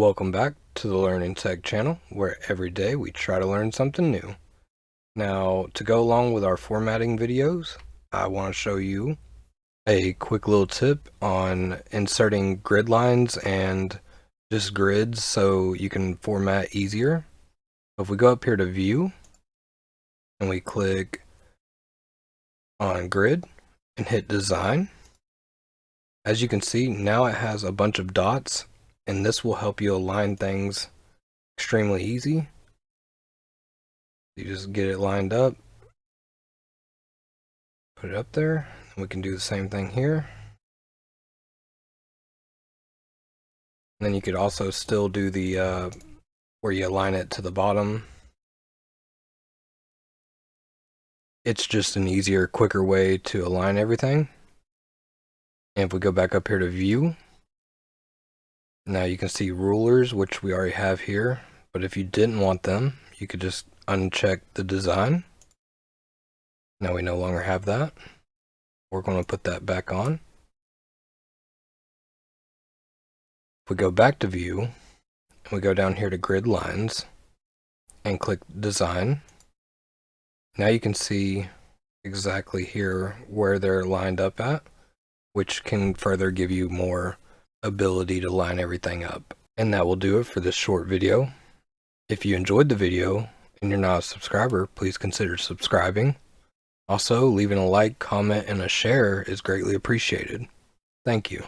Welcome back to the Learning Tech channel, where every day we try to learn something new. Now, to go along with our formatting videos, I want to show you a quick little tip on inserting grid lines and just grids so you can format easier. If we go up here to View, and we click on Grid and hit Design, as you can see, now it has a bunch of dots, and this will help you align things extremely easy. You just get it lined up, put it up there, and we can do the same thing here. And then you could also still do the where you align it to the bottom. It's just an easier, quicker way to align everything. And if we go back up here to View, now you can see rulers, which we already have here. But if you didn't want them, you could just uncheck the design. Now we no longer have that. We're going to put that back on. If we go back to View, and we go down here to Grid Lines, and click Design, now you can see exactly here where they're lined up at, which can further give you more ability to line everything up. And that will do it for this short video. If you enjoyed the video and you're not a subscriber, please consider subscribing. Also, leaving a like, comment, and a share is greatly appreciated. Thank you.